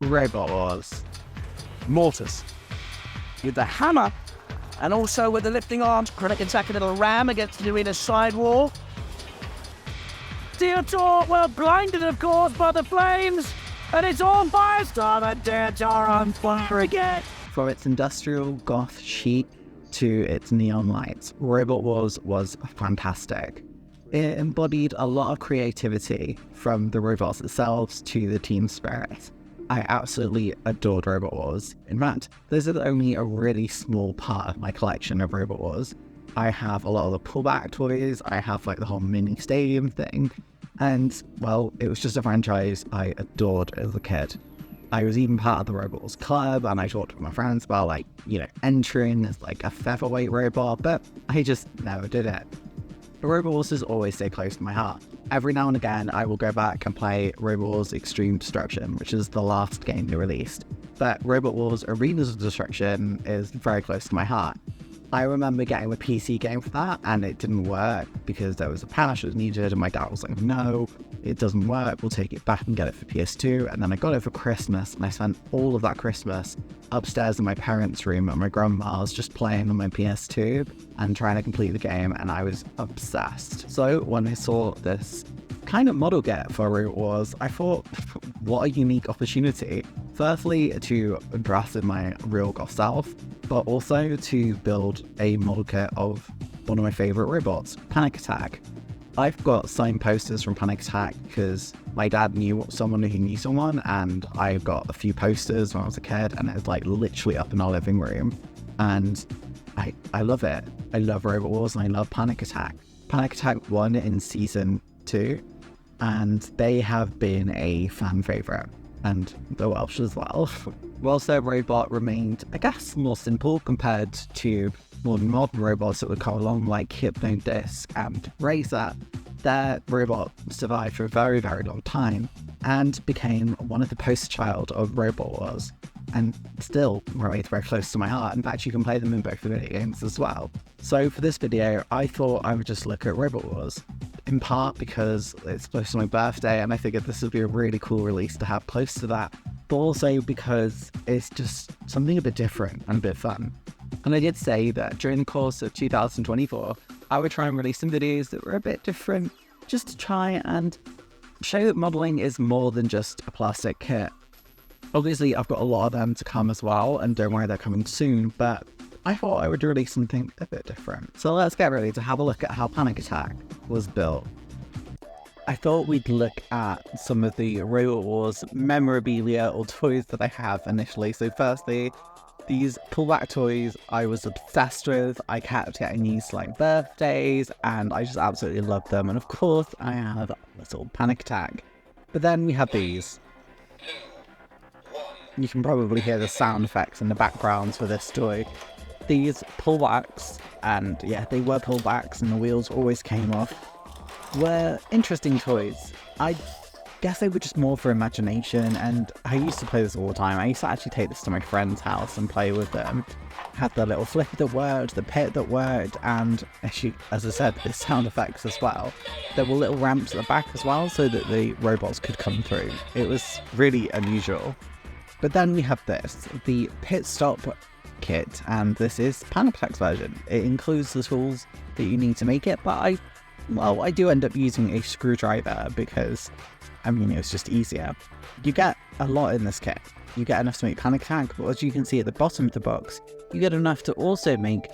Robot Wars. Mortars. With the hammer, and also with the lifting arms, chronic attacking little ram against the arena's side wall. Deotor were blinded, of course, by the flames, and it's all firestorm, and Deotor on fire again. From its industrial goth chic to its neon lights, Robot Wars was fantastic. It embodied a lot of creativity, from the robots themselves to the team spirit. I absolutely adored Robot Wars. In fact, this is only a really small part of my collection of Robot Wars. I have a lot of the pullback toys, I have like the whole mini stadium thing, and well, it was just a franchise I adored as a kid. I was even part of the Robot Wars club, and I talked to my friends about entering as like a featherweight robot, but I just never did it. The Robot Wars has always stayed close to my heart. Every now and again, I will go back and play Robot Wars Extreme Destruction, which is the last game they released. But Robot Wars Arenas of Destruction is very close to my heart. I remember getting a PC game for that, and it didn't work because there was a patch that was needed, and my dad was like, no, it doesn't work, we'll take it back and get it for PS2. And then I got it for Christmas, and I spent all of that Christmas upstairs in my parents' room at my grandma's just playing on my PS2 and trying to complete the game, and I was obsessed. So when I saw this kind of model kit for Robot Wars, I thought, what a unique opportunity. Firstly, to dress in my real goth self, but also to build a model kit of one of my favourite robots, Panic Attack. I've got signed posters from Panic Attack because my dad knew someone who knew someone, and I got a few posters when I was a kid, and it's like literally up in our living room. And I love it. I love Robot Wars, and I love Panic Attack. Panic Attack won in Season 2, and they have been a fan favourite, and the Welsh as well. Whilst their robot remained, I guess, more simple compared to more modern robots that would come along like Hypnodisc and Razor, their robot survived for a very, very long time and became one of the poster child of Robot Wars, and still remains very close to my heart. In fact, you can play them in both the video games as well. So for this video, I thought I would just look at Robot Wars, in part because it's close to my birthday and I figured this would be a really cool release to have close to that, but also because it's just something a bit different and a bit fun. And I did say that during the course of 2024, I would try and release some videos that were a bit different, just to try and show that modelling is more than just a plastic kit. Obviously, I've got a lot of them to come as well, and don't worry, they're coming soon, but I thought I would release something a bit different. So let's get ready to have a look at how Panic Attack was built. I thought we'd look at some of the Robot Wars memorabilia or toys that I have initially. So firstly, these pullback toys I was obsessed with. I kept getting these like birthdays, and I just absolutely loved them. And of course, I have little Panic Attack. But then we have these. You can probably hear the sound effects in the background for this toy. These pullbacks, and yeah, they were pullbacks and the wheels always came off, were interesting toys. I guess they were just more for imagination, and I used to play this all the time. I used to actually take this to my friend's house and play with them. Had the little flipper that worked, the pit that worked, and actually, as I said, the sound effects as well. There were little ramps at the back as well so that the robots could come through. It was really unusual. But then we have this, the Pitstop kit, and this is Panic Attack's version. It includes the tools that you need to make it, but I do end up using a screwdriver because, I mean, it's just easier. You get a lot in this kit. You get enough to make Panic Attack, but as you can see at the bottom of the box, you get enough to also make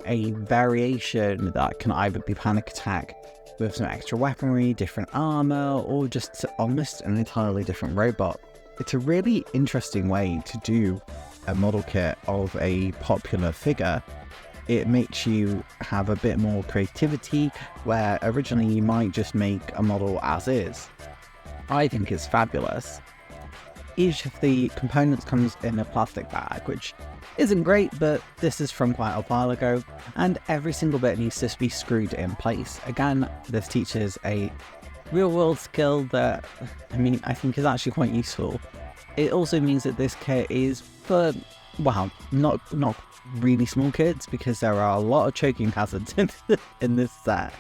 a variation that can either be Panic Attack with some extra weaponry, different armor, or just almost an entirely different robot. It's a really interesting way to do a model kit of a popular figure. It makes you have a bit more creativity, where originally you might just make a model as is. I think it's fabulous. Each of the components comes in a plastic bag, which isn't great, but this is from quite a while ago, and every single bit needs to be screwed in place. Again, this teaches a real-world skill that, I think is actually quite useful. It also means that this kit is for, well, not really small kids, because there are a lot of choking hazards in this set.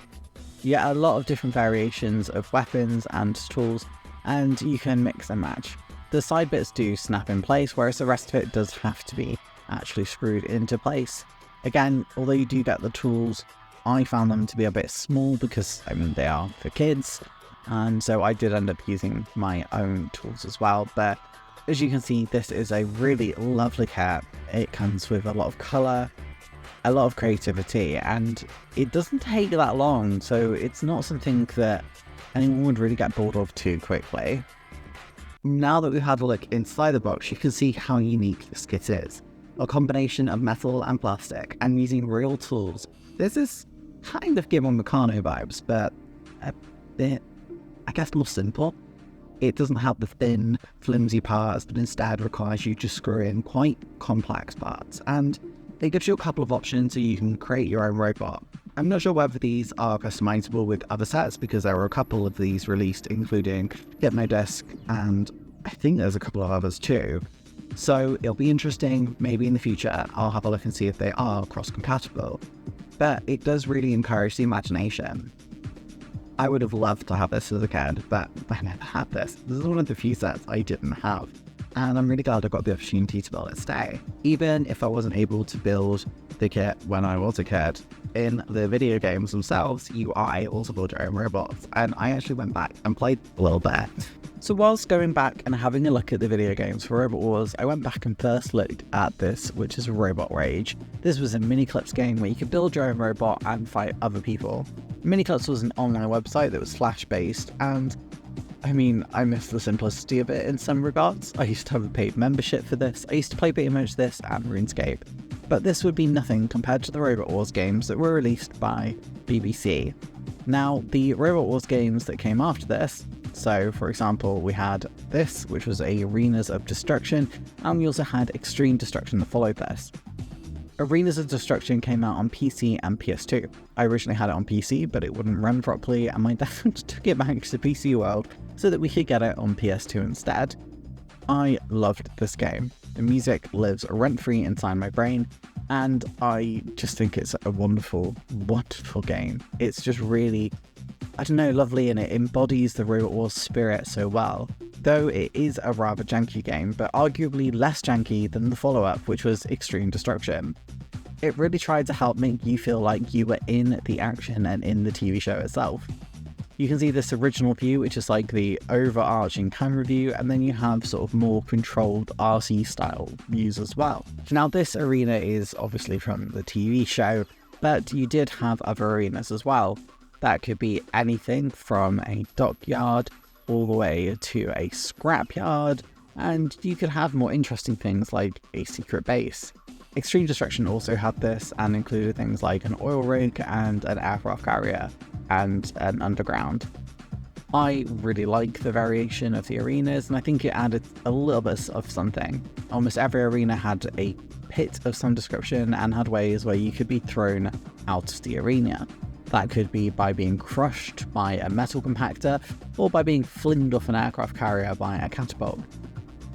You get a lot of different variations of weapons and tools, and you can mix and match. The side bits do snap in place, whereas the rest of it does have to be actually screwed into place. Again, although you do get the tools, I found them to be a bit small because, I mean, they are for kids, and so I did end up using my own tools as well. But as you can see, this is a really lovely kit. It comes with a lot of colour, a lot of creativity, and it doesn't take that long, so it's not something that anyone would really get bored of too quickly. Now that we've had a look inside the box, you can see how unique this kit is. A combination of metal and plastic, and using real tools. This is kind of Gibbon Meccano vibes, but a bit, I guess, more simple. It doesn't have the thin, flimsy parts, but instead requires you to screw in quite complex parts, and it gives you a couple of options so you can create your own robot. I'm not sure whether these are customizable with other sets, because there were a couple of these released, including Hypnodisc, and I think there's a couple of others too. So it'll be interesting. Maybe in the future I'll have a look and see if they are cross-compatible. But it does really encourage the imagination. I would have loved to have this as a kid, but I never had this. This is one of the few sets I didn't have. And I'm really glad I got the opportunity to build it today. Even if I wasn't able to build the kit when I was a kid, in the video games themselves, you are able to build your own robots. And I actually went back and played a little bit. So whilst going back and having a look at the video games for Robot Wars, I went back and first looked at this, which is Robot Rage. This was a mini-clips game where you could build your own robot and fight other people. Mini-clips was an online website that was Flash-based, and I mean, I miss the simplicity of it in some regards. I used to have a paid membership for this. I used to play pretty much this and RuneScape. But this would be nothing compared to the Robot Wars games that were released by BBC. Now, the Robot Wars games that came after this, so for example, we had this, which was Arenas of Destruction, and we also had Extreme Destruction that followed this. Arenas of Destruction came out on PC and PS2. I originally had it on PC, but it wouldn't run properly, and my dad took it back to PC World so that we could get it on PS2 instead. I loved this game. The music lives rent-free inside my brain, and I just think it's a wonderful, wonderful game. It's just really, I don't know, lovely, and it embodies the Robot Wars spirit so well. Though it is a rather janky game, but arguably less janky than the follow-up, which was Extreme Destruction. It really tried to help make you feel like you were in the action and in the TV show itself. You can see this original view, which is like the overarching camera view, and then you have sort of more controlled RC style views as well. Now this arena is obviously from the TV show, but you did have other arenas as well. That could be anything from a dockyard all the way to a scrapyard, and you could have more interesting things like a secret base. Extreme Destruction also had this and included things like an oil rig and an aircraft carrier and an underground. I really like the variation of the arenas, and I think it added a little bit of something. Almost every arena had a pit of some description and had ways where you could be thrown out of the arena. That could be by being crushed by a metal compactor, or by being flinged off an aircraft carrier by a catapult.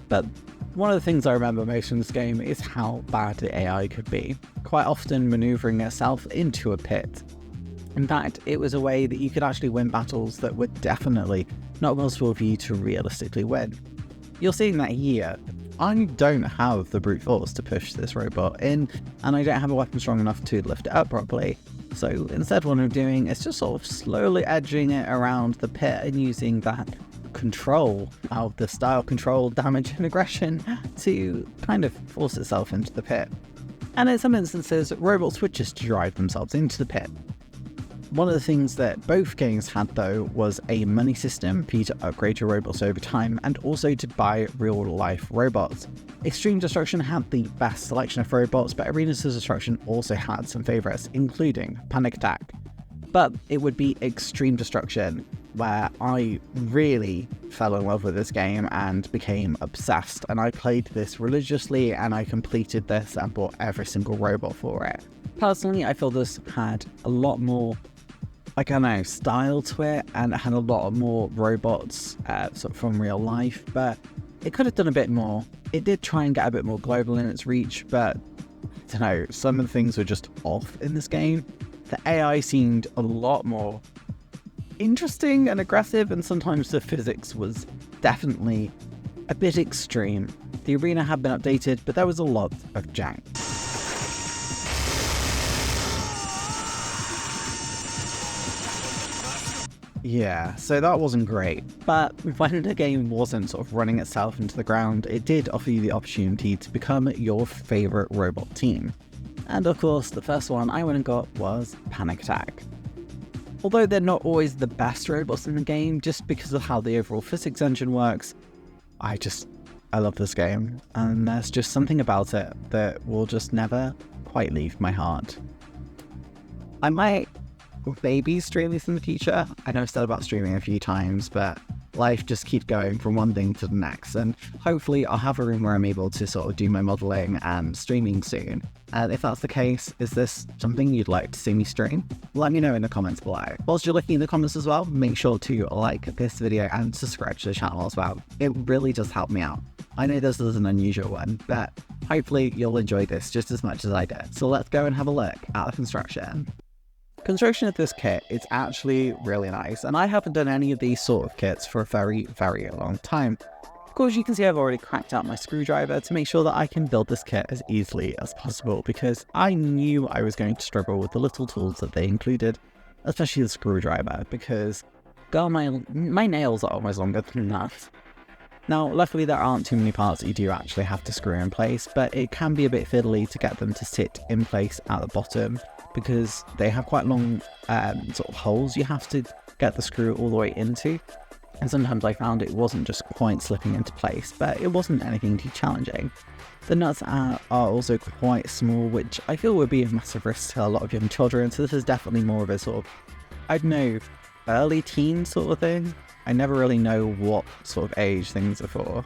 But one of the things I remember most from this game is how bad the AI could be, quite often manoeuvring itself into a pit. In fact, it was a way that you could actually win battles that were definitely not possible for you to realistically win. You're seeing that here. I don't have the brute force to push this robot in, and I don't have a weapon strong enough to lift it up properly. So instead what I'm doing is just sort of slowly edging it around the pit and using that control of the style control, damage and aggression to kind of force itself into the pit. And in some instances, robots would just drive themselves into the pit. One of the things that both games had though was a money system for you to upgrade your robots over time, and also to buy real life robots. Extreme Destruction had the best selection of robots, but Arenas of Destruction also had some favourites, including Panic Attack. But it would be Extreme Destruction where I really fell in love with this game and became obsessed, and I played this religiously and I completed this and bought every single robot for it. Personally, I feel this had a lot more, I don't know, style to it, and it had a lot more robots sort of from real life, but it could have done a bit more. It did try and get a bit more global in its reach, but I don't know, some of the things were just off in this game. The AI seemed a lot more interesting and aggressive, and sometimes the physics was definitely a bit extreme. The arena had been updated, but there was a lot of jank. Yeah, so that wasn't great, but when the game wasn't sort of running itself into the ground, it did offer you the opportunity to become your favourite robot team. And of course, the first one I went and got was Panic Attack. Although they're not always the best robots in the game, just because of how the overall physics engine works, I love this game, and there's just something about it that will just never quite leave my heart. I might maybe stream this in the future. I know I've said about streaming a few times, but life just keeps going from one thing to the next, and hopefully I'll have a room where I'm able to sort of do my modelling and streaming soon. And if that's the case, is this something you'd like to see me stream? Let me know in the comments below. Whilst you're looking in the comments as well, make sure to like this video and subscribe to the channel as well. It really does help me out. I know this is an unusual one, but hopefully you'll enjoy this just as much as I did. So let's go and have a look at the construction. Construction of this kit is actually really nice, and I haven't done any of these sort of kits for a very, very long time. Of course, you can see I've already cracked out my screwdriver to make sure that I can build this kit as easily as possible, because I knew I was going to struggle with the little tools that they included, especially the screwdriver, because God, my nails are almost longer than that. Now, luckily there aren't too many parts that you do actually have to screw in place, but it can be a bit fiddly to get them to sit in place at the bottom, because they have quite long sort of holes you have to get the screw all the way into. And sometimes I found it wasn't just quite slipping into place, but it wasn't anything too challenging. The nuts are also quite small, which I feel would be a massive risk to a lot of young children, so this is definitely more of a sort of, I don't know, early teen sort of thing. I never really know what sort of age things are for,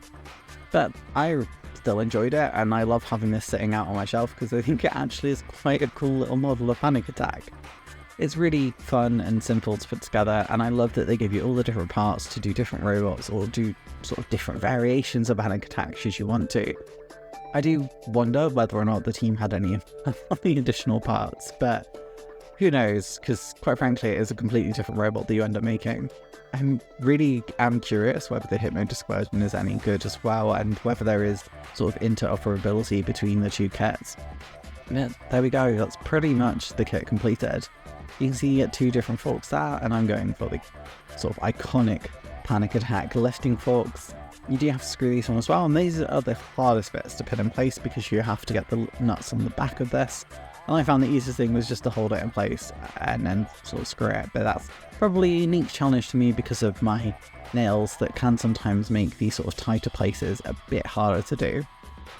but I still enjoyed it, and I love having this sitting out on my shelf because I think it actually is quite a cool little model of Panic Attack. It's really fun and simple to put together, and I love that they give you all the different parts to do different robots or do sort of different variations of Panic Attack should you want to. I do wonder whether or not the team had any of the additional parts, but who knows, because quite frankly it is a completely different robot that you end up making. I really am curious whether the Hypnodisc version is any good as well, and whether there is sort of interoperability between the two kits. Yeah, there we go, that's pretty much the kit completed. You can see you get two different forks there, and I'm going for the sort of iconic Panic Attack lifting forks. You do have to screw these on as well, and these are the hardest bits to put in place because you have to get the nuts on the back of this. And I found the easiest thing was just to hold it in place and then sort of screw it, but that's probably a unique challenge to me because of my nails that can sometimes make these sort of tighter places a bit harder to do.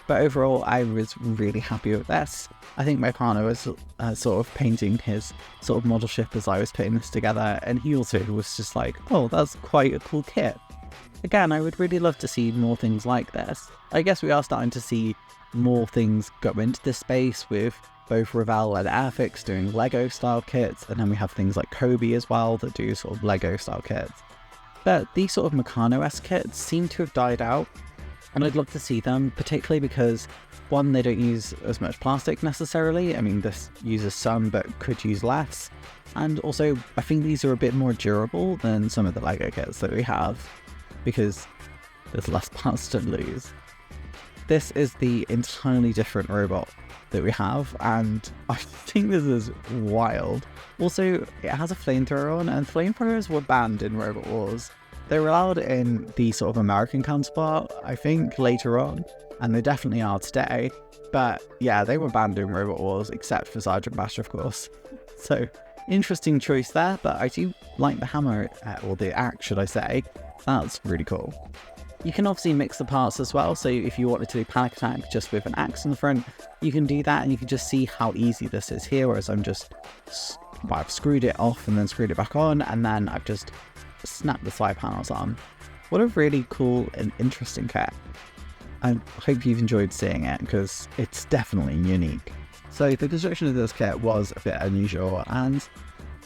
But overall, I was really happy with this. I think my partner was sort of painting his sort of model ship as I was putting this together, and he also was just like, oh, that's quite a cool kit. Again, I would really love to see more things like this. I guess we are starting to see more things go into this space with both Revell and Airfix doing Lego style kits, and then we have things like Kobe as well that do sort of Lego style kits. But these sort of Meccano-esque kits seem to have died out, and I'd love to see them, particularly because, one, they don't use as much plastic necessarily. I mean, this uses some but could use less, and also I think these are a bit more durable than some of the Lego kits that we have, because there's less parts to lose. This is the entirely different robot that we have, and I think this is wild. Also, it has a flamethrower on, and flamethrowers were banned in Robot Wars. They were allowed in the sort of American counterpart, I think, later on, and they definitely are today. But yeah, they were banned in Robot Wars, except for Sergeant Bash, of course. So, interesting choice there, but I do like the hammer, or the axe, should I say. That's really cool. You can obviously mix the parts as well, so if you wanted to do Panic Attack just with an axe in the front, you can do that, and you can just see how easy this is here, whereas I've screwed it off and then screwed it back on, and then I've just snapped the side panels on. What a really cool and interesting kit. I hope you've enjoyed seeing it, because it's definitely unique. So the construction of this kit was a bit unusual, and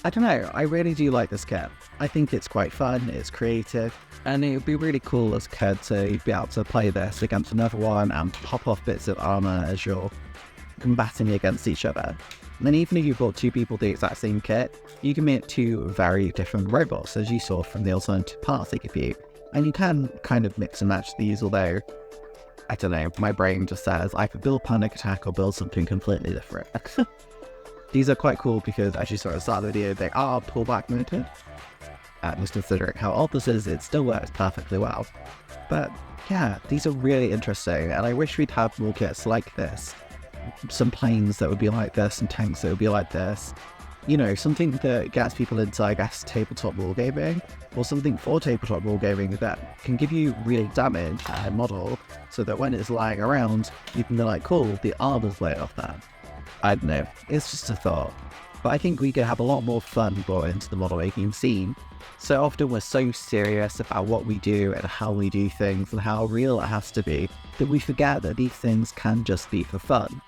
I don't know, I really do like this kit. I think it's quite fun, it's creative, and it would be really cool as a kid to be able to play this against another one and pop off bits of armour as you're combating against each other. And then even if you've got two people the exact same kit, you can make two very different robots, as you saw from the alternative parts they give you. And you can kind of mix and match these, although, I don't know, my brain just says I could build Panic Attack or build something completely different. These are quite cool because, as you saw at the start of the video, they are pullback mounted. Just considering how old this is, it still works perfectly well. But yeah, these are really interesting, and I wish we'd have more kits like this. Some planes that would be like this, and tanks that would be like this. You know, something that gets people into, I guess, tabletop wargaming, or something for tabletop wargaming that can give you really damage at a model, so that when it's lying around, you can be like, cool, the armor's laid off that. I don't know, it's just a thought. But I think we could have a lot more fun brought into the model making scene. So often we're so serious about what we do and how we do things and how real it has to be, that we forget that these things can just be for fun.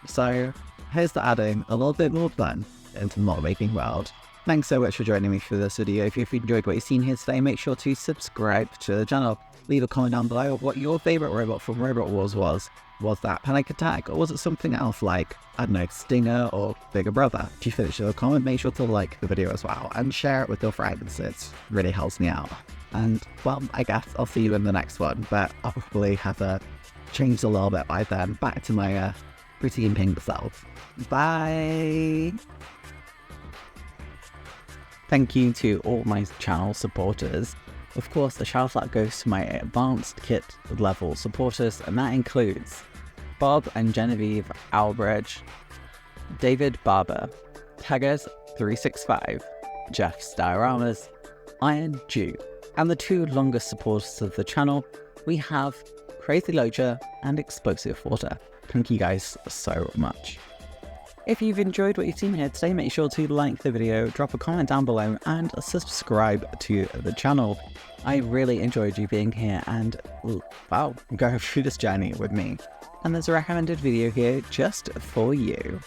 So here's to adding a little bit more fun into the model making world. Thanks so much for joining me for this video. If you've enjoyed what you've seen here today, make sure to subscribe to the channel. Leave a comment down below of what your favourite robot from Robot Wars was. Was that Panic Attack, or was it something else like, I don't know, Stinger or Bigger Brother? If you finish your comment, make sure to like the video as well and share it with your friends. It really helps me out. And well, I guess I'll see you in the next one, but I'll probably have changed a little bit by then, back to my pretty and pink self. Bye! Thank you to all my channel supporters. Of course, the shout out goes to my advanced kit level supporters, and that includes Bob and Genevieve Albridge, David Barber, Taggers365, Jeff Dioramas, Iron Jew, and the two longest supporters of the channel, we have Crazy Loja and Explosive Water. Thank you guys so much. If you've enjoyed what you've seen here today, make sure to like the video, drop a comment down below, and subscribe to the channel. I really enjoyed you being here and, wow, going through this journey with me. And there's a recommended video here just for you.